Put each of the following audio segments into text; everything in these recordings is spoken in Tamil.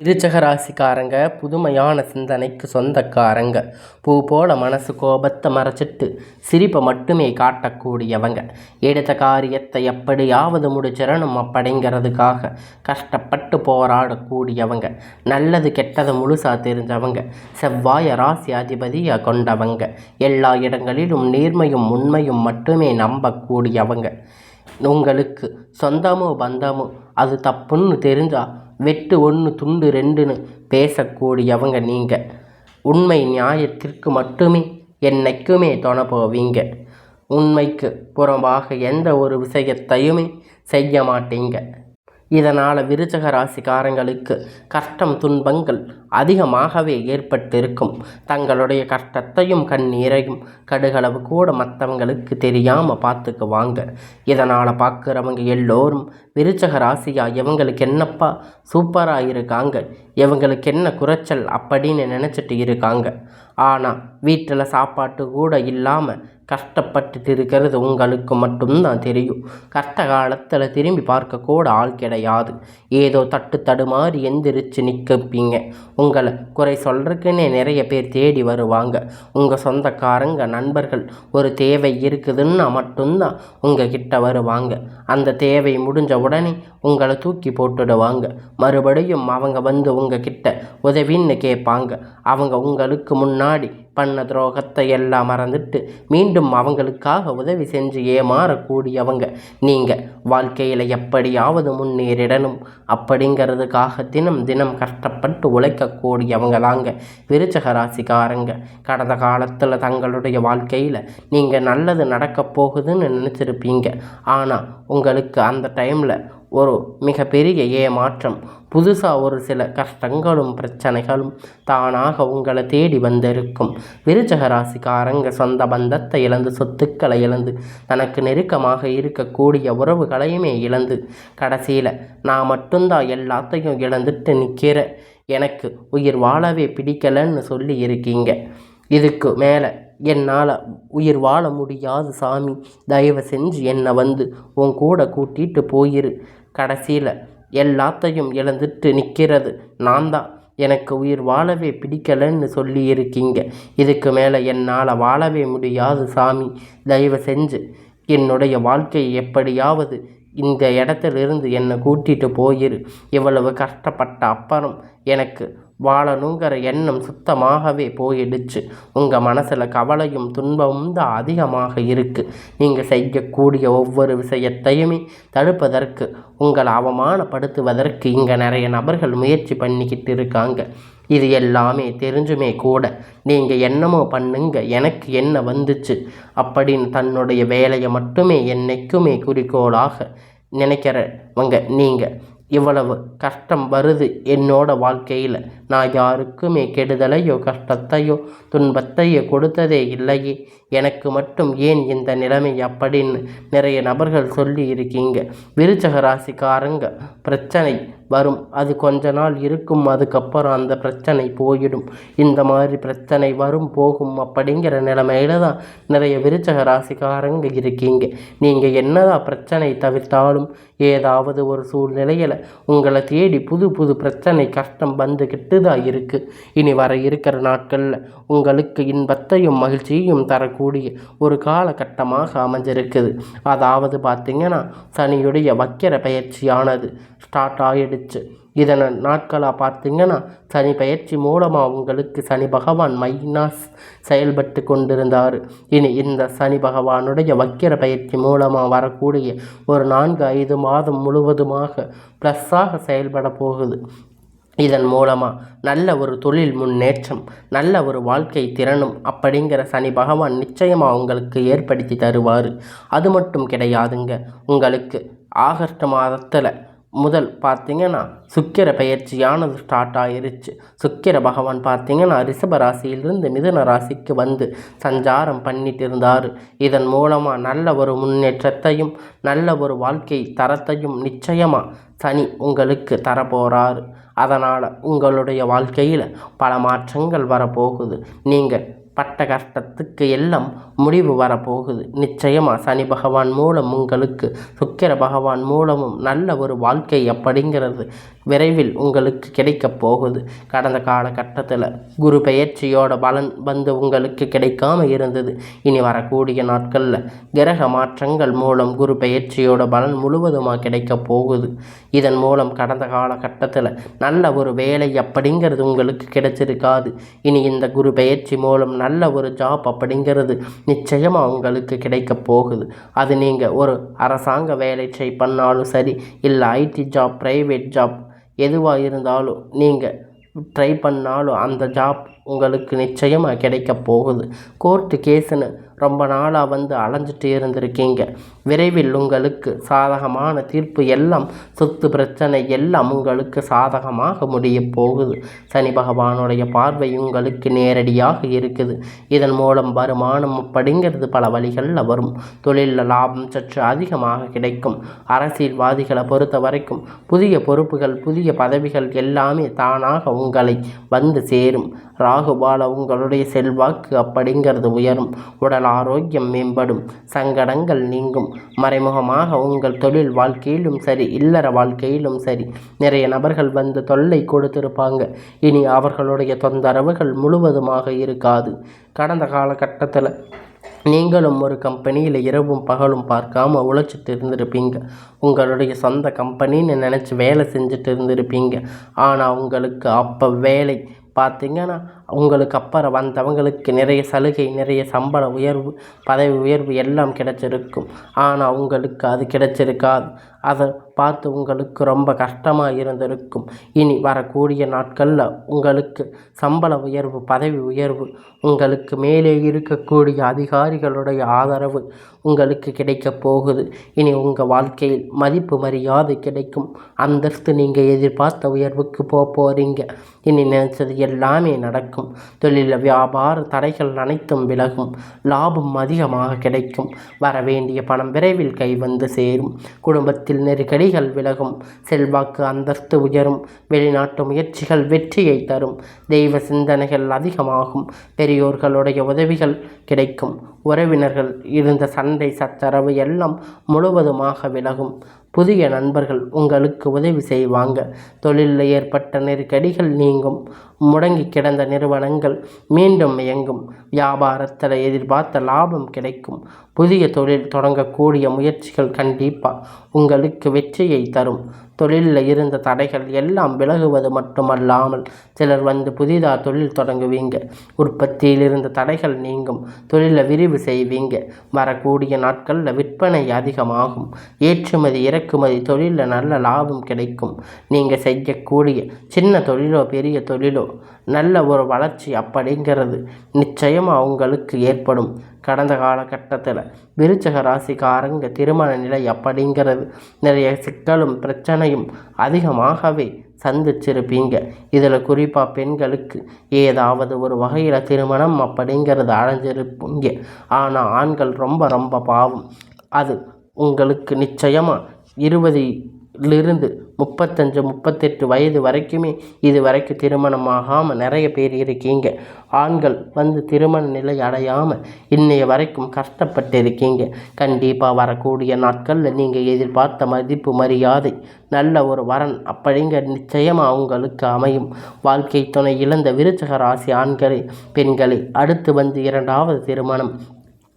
விருச்சக ராசிக்காரங்க புதுமையான சிந்தனைக்கு சொந்தக்காரங்க. பூ போல மனசு கோபத்தை மறைச்சிட்டு சிரிப்பை மட்டுமே காட்டக்கூடியவங்க. எடுத்த காரியத்தை எப்படியாவது முடிச்சிடணும் அப்படிங்கிறதுக்காக கஷ்டப்பட்டு போராடக்கூடியவங்க. நல்லது கெட்டதை முழுசாக தெரிஞ்சவங்க. செவ்வாய ராசி அதிபதியாக கொண்டவங்க. எல்லா இடங்களிலும் நேர்மையும் உண்மையும் மட்டுமே நம்பக்கூடியவங்க. உங்களுக்கு சொந்தமோ பந்தமோ அது தப்புன்னு தெரிஞ்சால் வெட்டு 1 துண்டு 2ன்னு பேசக்கூடியவங்க நீங்கள். உண்மை நியாயத்திற்கு மட்டுமே என்னைக்குமே துணை போவீங்க. உண்மைக்கு புறம்பாக எந்த ஒரு விஷயத்தையுமே செய்ய மாட்டீங்க. இதனால் விருச்சக ராசிக்காரங்களுக்கு கஷ்டம் துன்பங்கள் அதிகமாகவே ஏற்பட்டிருக்கும். தங்களுடைய கஷ்டத்தையும் கண்ணீரையும் கடுகளவு கூட மற்றவங்களுக்கு தெரியாமல் பார்த்துக்குவாங்க. இதனால் பார்க்குறவங்க எல்லோரும் விருச்சக ராசியா இவங்களுக்கு என்னப்பா சூப்பராக இருக்காங்க, இவங்களுக்கு என்ன குறைச்சல் அப்படின்னு நினச்சிட்டு இருக்காங்க. ஆனால் வீட்டில் சாப்பாட்டு கூட இல்லாமல் கஷ்டப்பட்டுட்டு இருக்கிறது உங்களுக்கு மட்டும்தான் தெரியும். கஷ்ட காலத்தில் திரும்பி பார்க்க கூட ஆள் கிடையாது. ஏதோ தட்டு தடுமாறி எந்திரிச்சு நிற்கப்பீங்க. உங்களை குறை சொல்கிறதுக்குன்னே நிறைய பேர் தேடி வருவாங்க. உங்கள் சொந்தக்காரங்க நண்பர்கள் ஒரு தேவை இருக்குதுன்னா மட்டும்தான் உங்கள் கிட்ட வருவாங்க. அந்த தேவை முடிஞ்ச உடனே உங்களை தூக்கி போட்டுடுவாங்க. மறுபடியும் அவங்க வந்து உங்கள் கிட்ட உதவின்னு கேட்பாங்க. அவங்க உங்களுக்கு முன்னாடி பண்ண துரோகத்தை எல்லாம் மறந்துட்டு மீண்டும் அவங்களுக்காக உதவி செஞ்சு ஏமாறக்கூடியவங்க. நீங்கள் வாழ்க்கையில் எப்படியாவது முன்னேறிடணும் அப்படிங்கிறதுக்காக தினம் தினம் கஷ்டப்பட்டு உழைக்கக்கூடியவங்க தாங்க விருச்சக ராசிக்காரங்க. கடந்த காலத்தில் தங்களுடைய வாழ்க்கையில் நீங்கள் நல்லது நடக்க போகுதுன்னு நினச்சிருப்பீங்க. ஆனால் உங்களுக்கு அந்த டைமில் ஒரு மிகப்பெரிய ஏமாற்றம், புதுசாக ஒரு சில கஷ்டங்களும் பிரச்சனைகளும் தானாக உங்களை தேடி வந்திருக்கும். விருச்சக ராசிக்காரங்க சொந்த பந்தத்தை இழந்து, சொத்துக்களை இழந்து, தனக்கு நெருக்கமாக இருக்கக்கூடிய உறவுகளையுமே இழந்து, கடைசியில் நான் மட்டும்தான் எல்லாத்தையும் இழந்துட்டு நிற்கிற, எனக்கு உயிர் வாழவே பிடிக்கலன்னு சொல்லி இருக்கீங்க. இதுக்கு மேலே என்னால் உயிர் வாழ முடியாது சாமி, தயவு செஞ்சு என்னை வந்து உன் கூட கூட்டிகிட்டு போயிரு. கடைசியில் எல்லாத்தையும் இழந்துட்டு நிற்கிறது நான் தான், எனக்கு உயிர் வாழவே பிடிக்கலன்னு சொல்லி இருக்கீங்க. இதுக்கு மேலே என்னால் வாழவே முடியாது சாமி, தயவு செஞ்சு என்னுடைய வாழ்க்கையை எப்படியாவது இந்த இடத்துலேருந்து என்னை கூட்டிகிட்டு போயிரு. இவ்வளவு கஷ்டப்பட்ட அப்புறம் எனக்கு வாழணுங்கிற எண்ணம் சுத்தமாகவே போயிடுச்சு. உங்கள் மனசில் கவலையும் துன்பமும் தான் அதிகமாக இருக்குது. நீங்கள் செய்யக்கூடிய ஒவ்வொரு விஷயத்தையுமே தடுப்பதற்கு, உங்களை அவமானப்படுத்துவதற்கு இங்கே நிறைய நபர்கள் முயற்சி பண்ணிக்கிட்டு இருக்காங்க. இது எல்லாமே தெரிஞ்சுமே கூட நீங்கள் என்னமோ பண்ணுங்க, எனக்கு என்ன வந்துச்சு அப்படின்னு தன்னுடைய வேலையை மட்டுமே என்னைக்குமே குறிக்கோளாக நினைக்கிறவங்க நீங்கள். இவ்வளவு கஷ்டம் வருது என்னோட வாழ்க்கையில், நான் யாருக்குமே கெடுதலையோ கஷ்டத்தையோ துன்பத்தையோ கொடுத்ததே இல்லையே, எனக்கு மட்டும் ஏன் இந்த நிலைமை அப்படின்னு நிறைய நபர்கள் சொல்லி இருக்கீங்க. விருச்சக ராசிக்காரங்க பிரச்சனை வரும், அது கொஞ்ச நாள் இருக்கும், அதுக்கப்புறம் அந்த பிரச்சனை போயிடும். இந்த மாதிரி பிரச்சனை வரும் போகும் அப்படிங்கிற நிலைமையில தான் நிறைய விருச்சக ராசிக்காரங்க இருக்கீங்க. நீங்கள் என்னதான் பிரச்சனை தவிர்த்தாலும் ஏதாவது ஒரு சூழ்நிலையில் உங்களை தேடி புது புது பிரச்சனை கஷ்டம் வந்துக்கிட்டு தான் இருக்குது. இனி வர இருக்கிற நாட்களில் உங்களுக்கு இன்பத்தையும் மகிழ்ச்சியையும் தரக்கூடிய ஒரு காலகட்டமாக அமைஞ்சிருக்குது. அதாவது பார்த்திங்கன்னா சனியுடைய வக்கிர பயிற்சியானது ஸ்டார்ட் ஆகிடுச்சு. இதனை நாட்களாக பார்த்திங்கன்னா சனி பயிற்சி மூலமாக உங்களுக்கு சனி பகவான் மைனஸ் செயல்பட்டு கொண்டிருந்தார். இனி இந்த சனி பகவானுடைய வக்கிர பயிற்சி மூலமாக வரக்கூடிய ஒரு 4-5 மாதம் முழுவதுமாக ப்ளஸ்ஸாக செயல்பட போகுது. இதன் மூலமாக நல்ல ஒரு தொழில் முன்னேற்றம், நல்ல ஒரு வாழ்க்கை திறனும் அப்படிங்கிற சனி பகவான் நிச்சயமாக உங்களுக்கு ஏற்படுத்தி தருவார். அது மட்டும் கிடையாதுங்க, உங்களுக்கு ஆகஸ்ட் மாதத்தில் முதல் பார்த்திங்கன்னா சுக்கிர பயிற்சியானது ஸ்டார்ட் ஆகிருச்சு. சுக்கிர பகவான் பார்த்திங்கன்னா ரிஷப ராசியிலிருந்து மிதுன ராசிக்கு வந்து சஞ்சாரம் பண்ணிட்டு இருந்தார். இதன் மூலமாக நல்ல ஒரு முன்னேற்றத்தையும் நல்ல ஒரு வாழ்க்கை தரத்தையும் நிச்சயமாக சனி உங்களுக்கு தரப்போகிறார். அதனால் உங்களுடைய வாழ்க்கையில் பல மாற்றங்கள் வரப்போகுது. நீங்கள் பட்ட கஷ்டத்துக்கு எல்லாம் முடிவு வரப்போகுது. நிச்சயமாக சனி பகவான் மூலம் உங்களுக்கு சுக்கிர பகவான் மூலமும் நல்ல ஒரு வாழ்க்கை அப்படிங்கிறது விரைவில் உங்களுக்கு கிடைக்கப் போகுது. கடந்த காலகட்டத்தில் குரு பெயர்ச்சியோட பலன் வந்து உங்களுக்கு கிடைக்காம இருந்தது. இனி வரக்கூடிய நாட்களில் கிரக மாற்றங்கள் மூலம் குரு பெயர்ச்சியோட பலன் முழுவதுமாக கிடைக்கப் போகுது. இதன் மூலம் கடந்த காலகட்டத்தில் நல்ல ஒரு வேலை அப்படிங்கிறது உங்களுக்கு கிடைச்சிருக்காது. இனி இந்த குரு பெயர்ச்சி மூலம் நல்ல ஒரு ஜாப் அப்படிங்கிறது நிச்சயமாக உங்களுக்கு கிடைக்கப் போகுது. அது நீங்கள் ஒரு அரசாங்க வேலை பண்ணாலும் சரி, இல்லை ஐடி ஜாப், ப்ரைவேட் ஜாப் எதுவாக இருந்தாலும் நீங்கள் ட்ரை பண்ணாலும் அந்த ஜாப் உங்களுக்கு நிச்சயமாக கிடைக்க போகுது. கோர்ட்டு கேஸுன்னு ரொம்ப நாளாக வந்து அலைஞ்சிட்டு இருந்திருக்கீங்க. விரைவில் உங்களுக்கு சாதகமான தீர்ப்பு எல்லாம், சொத்து பிரச்சனை எல்லாம் உங்களுக்கு சாதகமாக முடிய போகுது. சனி பகவானுடைய பார்வை உங்களுக்கு நேரடியாக இருக்குது. இதன் மூலம் வருமானம் அப்படிங்கிறது பல வழிகளில் வரும். தொழிலில் லாபம் சற்று அதிகமாக கிடைக்கும். அரசியல்வாதிகளை பொறுத்த வரைக்கும் புதிய பொறுப்புகள், புதிய பதவிகள் எல்லாமே தானாக உங்களை வந்து சேரும். ராகுபால உங்களுடைய செல்வாக்கு அப்படிங்கிறது உயரும். உடல் ஆரோக்கியம் மேம்படும். சங்கடங்கள் நீங்கும். மறைமுகமாக உங்கள் தொழில் வாழ்க்கையிலும் சரி, இல்லற வாழ்க்கையிலும் சரி நிறைய நபர்கள் வந்து தொல்லை கொடுத்திருப்பாங்க. இனி அவர்களுடைய தொந்தரவுகள் முழுவதுமாக இருக்காது. கடந்த காலகட்டத்தில் நீங்களும் ஒரு கம்பெனியில் இரவும் பகலும் பார்க்காம உழைச்சிட்டு இருந்திருப்பீங்க. உங்களுடைய சொந்த கம்பெனின்னு நினச்சி வேலை செஞ்சுட்டு இருந்திருப்பீங்க. ஆனால் உங்களுக்கு அப்போ வேலை பார்த்திங்கன்னா உங்களுக்கு அப்புறம் வந்தவங்களுக்கு நிறைய சலுகை, நிறைய சம்பள உயர்வு, பதவி உயர்வு எல்லாம் கிடைச்சிருக்கும். ஆனால் உங்களுக்கு அது கிடைச்சிருக்காது. அதை பார்த்து உங்களுக்கு ரொம்ப கஷ்டமாக இருந்திருக்கும். இனி வரக்கூடிய நாட்களில் உங்களுக்கு சம்பள உயர்வு, பதவி உயர்வு, உங்களுக்கு மேலே இருக்கக்கூடிய அதிகாரிகளுடைய ஆதரவு உங்களுக்கு கிடைக்க போகுது. இனி உங்கள் வாழ்க்கையில் மதிப்பு மரியாதை கிடைக்கும். அந்தஸ்து நீங்கள் எதிர்பார்த்த உயர்வுக்கு போகிறீங்க. இனி நினைச்சது எல்லாமே நடக்கும். தொழில் வியாபார தடைகள் அனைத்தும் விலகும். லாபம் அதிகமாக கிடைக்கும். வர வேண்டிய பணம் விரைவில் கைவந்து சேரும். குடும்பத்தில் நெருக்கடிகள் விலகும். செல்வாக்கு அந்தஸ்து உயரும். வெளிநாட்டு முயற்சிகள் வெற்றியை தரும். தெய்வ சிந்தனைகள் அதிகமாகும். பெரியோர்களுடைய உதவிகள் கிடைக்கும். உறவினர்கள் இருந்த சண்டை சச்சரவு எல்லாம் முழுவதுமாக விலகும். புதிய நண்பர்கள் உங்களுக்கு உதவி செய்வாங்க. தொழிலில் ஏற்பட்ட நெருக்கடிகள் நீங்கும். முடங்கி கிடந்த நிறுவனங்கள் மீண்டும் இயங்கும். வியாபாரத்தில் எதிர்பார்த்த லாபம் கிடைக்கும். புதிய தொழில் தொடங்கக்கூடிய முயற்சிகள் கண்டிப்பாக உங்களுக்கு வெற்றியை தரும். தொழிலில் இருந்த தடைகள் எல்லாம் விலகுவது மட்டுமல்லாமல் சிலர் வந்து புதிதாக தொழில் தொடங்குவீங்க. உற்பத்தியில் இருந்த தடைகள் நீங்கும். தொழிலை விரிவு செய்வீங்க. வரக்கூடிய நாட்களில் விற்பனை அதிகமாகும். ஏற்றுமதி இறக்குமதி தொழிலில் நல்ல லாபம் கிடைக்கும். நீங்கள் செய்யக்கூடிய சின்ன தொழிலோ பெரிய தொழிலோ நல்ல ஒரு வளர்ச்சி அப்படிங்கிறது நிச்சயமாக உங்களுக்கு ஏற்படும். கடந்த காலகட்டத்தில் விருச்சிக ராசிக்காரங்க திருமண நிலை அப்படிங்கிறது நிறைய சிக்கலும் பிரச்சனையும் அதிகமாகவே சந்திச்சிருப்பீங்க. இதில் குறிப்பாக பெண்களுக்கு ஏதாவது ஒரு வகையில் திருமணம் அப்படிங்கிறது அடைஞ்சிருப்பீங்க. ஆனால் ஆண்கள் ரொம்ப ரொம்ப பாவம். அது உங்களுக்கு நிச்சயமாக 20லிருந்து 35, 38 வயது வரைக்குமே இது வரைக்கும் திருமணம் ஆகாமல் நிறைய பேர் இருக்கீங்க. ஆண்கள் வந்து திருமண நிலை அடையாமல் இன்னைய வரைக்கும் கஷ்டப்பட்டு இருக்கீங்க. கண்டிப்பாக வரக்கூடிய நாட்களில் நீங்கள் எதிர்பார்த்த மதிப்பு மரியாதை, நல்ல ஒரு வரன் அப்படிங்கிற நிச்சயமாக உங்களுக்கு அமையும். வாழ்க்கை துணை இழந்த விருச்சிக ராசி ஆண்களை பெண்களை அடுத்து வந்து 2வது திருமணம்,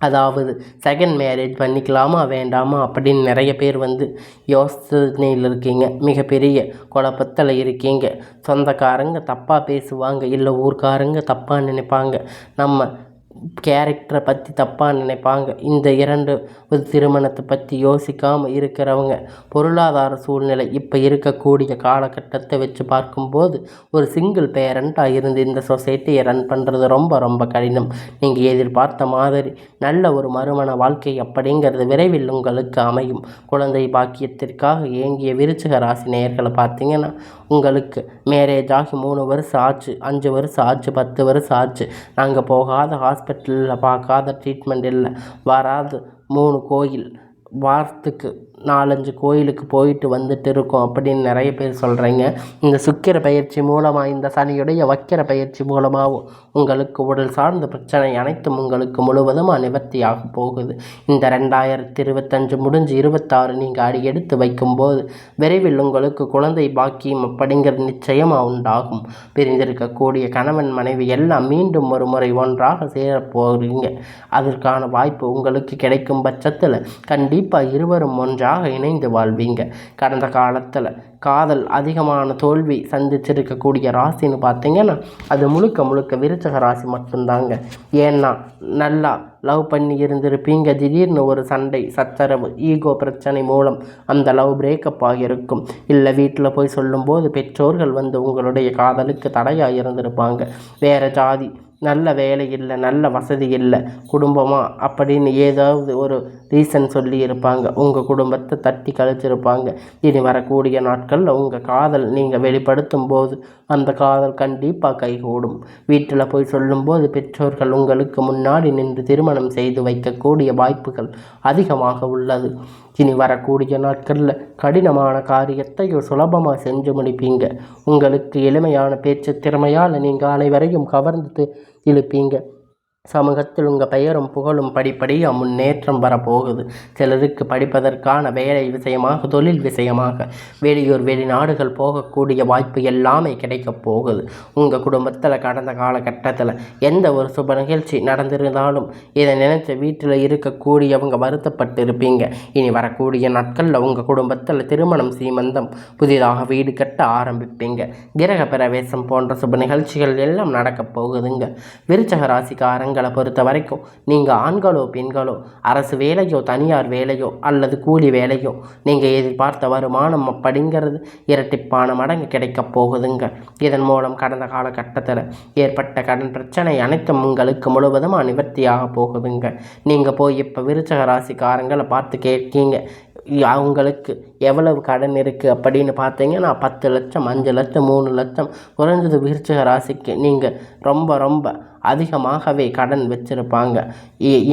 அதாவது செகண்ட் மேரேஜ் பண்ணிக்கலாமா வேண்டாமா அப்படின்னு நிறைய பேர் வந்து யோசனையில் இருக்கீங்க. மிகப்பெரிய குழப்பத்தில் இருக்கீங்க. சொந்தக்காரங்க தப்பாக பேசுவாங்க, இல்லை ஊர்க்காரங்க தப்பாக நினைப்பாங்க, நம்ம கேரக்டரை பற்றி தப்பாக நினைப்பாங்க. இந்த 2 திருமணத்தை பற்றி யோசிக்காமல் இருக்கிறவங்க பொருளாதார சூழ்நிலை இப்போ இருக்கக்கூடிய காலகட்டத்தை வச்சு பார்க்கும்போது ஒரு சிங்கிள் பேரண்ட்டாக இருந்து இந்த சொசைட்டியை ரன் பண்ணுறது ரொம்ப ரொம்ப கடினம். நீங்கள் எதிர்பார்த்த மாதிரி நல்ல ஒரு மறுமண வாழ்க்கை அப்படிங்கிறது விரைவில் உங்களுக்கு அமையும். குழந்தை பாக்கியத்திற்காக ஏங்கிய விருச்சிக ராசி நேயர்களை பார்த்தீங்கன்னா உங்களுக்கு மேரேஜ் ஆகி 3 வருஷம் ஆச்சு, 5 வருஷம் ஆச்சு, 10 வருஷம் ஆச்சு. நாங்கள் போகாத ஹாஸ்பிட்டலில் பார்க்காத ட்ரீட்மெண்ட் இல்லை. வராது 3 கோயில், வாரத்துக்கு 4-5 கோயிலுக்கு போயிட்டு வந்துட்டு இருக்கோம் அப்படின்னு நிறைய பேர் சொல்கிறீங்க. இந்த சுக்கிர பயிற்சி மூலமாக, இந்த சனியுடைய வக்கிர பயிற்சி மூலமாகவும் உங்களுக்கு உடல் சார்ந்த பிரச்சனை அனைத்தும் உங்களுக்கு முழுவதுமாக நிவர்த்தியாக போகுது. இந்த 2025 முடிஞ்சு 26 நீங்கள் அடி எடுத்து வைக்கும்போது விரைவில் உங்களுக்கு குழந்தை பாக்கியம் அப்படிங்கிறது நிச்சயமாக உண்டாகும். பிரிந்திருக்கக்கூடிய கணவன் மனைவி எல்லாம் மீண்டும் ஒரு முறை ஒன்றாக சேரப்போகிறீங்க. அதற்கான வாய்ப்பு உங்களுக்கு கிடைக்கும் பட்சத்தில் கண்டிப்பாக இருவரும் ஒன்றாக இணைந்து வாழ்வீங்க. கடந்த காலத்தில் காதல் அதிகமான தோல்வி சந்திச்சிருக்கக்கூடிய ராசின்னு பார்த்தீங்கன்னா அது முழுக்க விருச்சக ராசி மட்டும்தாங்க. ஏன்னா நல்லா லவ் பண்ணி இருந்திருப்பீங்க. திடீர்னு ஒரு சண்டை சச்சரவு ஈகோ பிரச்சனை மூலம் அந்த லவ் பிரேக்கப் ஆகியிருக்கும். இல்லை வீட்டில் போய் சொல்லும்போது பெற்றோர்கள் வந்து உங்களுடைய காதலுக்கு தடையாக இருந்திருப்பாங்க. வேறு ஜாதி, நல்ல வேலை இல்லை, நல்ல வசதி இல்லை, குடும்பமாக அப்படின்னு ஏதாவது ஒரு ரீசன் சொல்லி இருப்பாங்க. உங்கள் குடும்பத்தை தட்டி கழிச்சிருப்பாங்க. இனி வரக்கூடிய நாட்களில் உங்கள் காதல் நீங்கள் வெளிப்படுத்தும் போது அந்த காதல் கண்டிப்பாக கைகூடும். வீட்டில் போய் சொல்லும்போது பெற்றோர்கள் உங்களுக்கு முன்னாடி நின்று திருமணம் செய்து வைக்கக்கூடிய வாய்ப்புகள் அதிகமாக உள்ளது. இனி வரக்கூடிய நாட்களில் கடினமான காரியத்தை சுலபமாக செஞ்சு முடிப்பீங்க. உங்களுக்கு எளிமையான பேச்சு திறமையால் நீங்கள் அனைவரையும் கவர்ந்து இழுப்பீங்க. சமூகத்தில் உங்கள் பெயரும் புகழும் படிப்படியாக முன்னேற்றம் வரப்போகுது. சிலருக்கு படிப்பதற்கான வேலை விஷயமாக, தொழில் விஷயமாக வெளியூர் வெளிநாடுகள் போகக்கூடிய வாய்ப்பு எல்லாமே கிடைக்கப் போகுது. உங்கள் குடும்பத்தில் கடந்த காலகட்டத்தில் எந்த ஒரு சுப நிகழ்ச்சி நடந்திருந்தாலும் இதை நினைச்ச வீட்டில் இருக்கக்கூடியவங்க வருத்தப்பட்டு இருப்பீங்க. இனி வரக்கூடிய நாட்களில் உங்கள் குடும்பத்தில் திருமணம், சீமந்தம், புதிதாக வீடு கட்ட ஆரம்பிப்பீங்க. கிரக பிரவேசம் போன்ற சுப நிகழ்ச்சிகள் எல்லாம் நடக்கப் போகுதுங்க. விருச்சக ராசிக்காரங்க பொறுத்த வரைக்கும் நீங்கள் ஆண்களோ பெண்களோ அரசு வேலையோ தனியார் வேலையோ அல்லது கூலி வேலையோ நீங்கள் எதிர்பார்த்த வருமானம் அப்படிங்கிறது இரட்டிப்பான மடங்கு கிடைக்கப் போகுதுங்க. இதன் மூலம் கடந்த காலகட்டத்தில் ஏற்பட்ட கடன் பிரச்சனை அனைத்தும் உங்களுக்கு முழுவதுமாக நிவர்த்தியாக போகுதுங்க. நீங்கள் போய் இப்போ விருச்சக ராசிக்காரங்களை பார்த்து கேட்கீங்க அவங்களுக்கு எவ்வளவு கடன் இருக்குது அப்படின்னு பார்த்தீங்கன்னா 10 லட்சம், 5 லட்சம், 3 லட்சம் குறைஞ்சது விருச்சிக ராசிக்கு நீங்கள் ரொம்ப அதிகமாகவே கடன் வச்சுருப்பாங்க.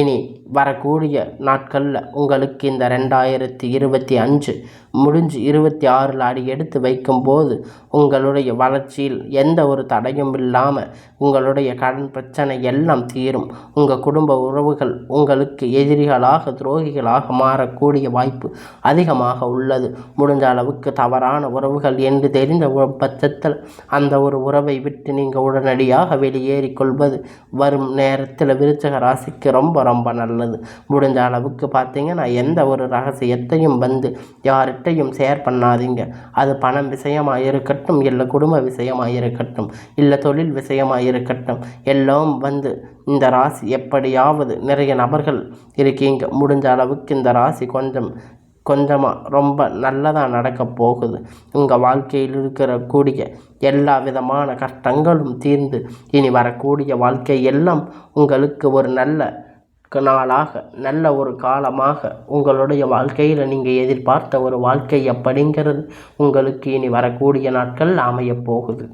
இனி வரக்கூடிய நாட்களில் உங்களுக்கு இந்த 2025 முடிஞ்சு 26 அடி எடுத்து வைக்கும்போது உங்களுடைய வளர்ச்சியில் எந்த ஒரு தடையும் இல்லாமல் உங்களுடைய கடன் பிரச்சனை எல்லாம் தீரும். உங்கள் குடும்ப உறவுகள் உங்களுக்கு எதிரிகளாக, துரோகிகளாக மாறக்கூடிய வாய்ப்பு அதிகமாக உள்ளது. முடிஞ்ச அளவுக்கு தவறான உறவுகள் என்று தெரிந்த பட்சத்தில் அந்த ஒரு உறவை விட்டு நீங்கள் உடனடியாக வெளியேறிக்கொள்வது வரும் நேரத்தில் விருச்சக ராசிக்கு ரொம்ப நல்லது. முடிஞ்ச அளவுக்கு பார்த்தீங்கன்னா எந்த ஒரு ரகசியத்தையும் வந்து யார்கிட்டையும் ஷேர் பண்ணாதீங்க. அது பணம் விஷயமாக இருக்கட்டும், இல்லை குடும்ப விஷயமாக இருக்கட்டும், இல்லை தொழில் விஷயமாக இருக்கட்டும், எல்லாம் வந்து இந்த ராசி எப்படியாவது நிறைய நபர்கள் இருக்கீங்க. முடிஞ்ச அளவுக்கு இந்த ராசி கொஞ்சமாக ரொம்ப நல்லதாக நடக்க போகுது. உங்கள் வாழ்க்கையில் இருக்கக்கூடிய எல்லா விதமான கஷ்டங்களும் தீர்ந்து இனி வரக்கூடிய வாழ்க்கை எல்லாம் உங்களுக்கு ஒரு நல்ல நாளாக, நல்ல ஒரு காலமாக உங்களுடைய வாழ்க்கையில் நீங்கள் எதிர்பார்த்த ஒரு வாழ்க்கை அப்படிங்கிறது உங்களுக்கு இனி வரக்கூடிய நாட்கள் அமையப் போகுது.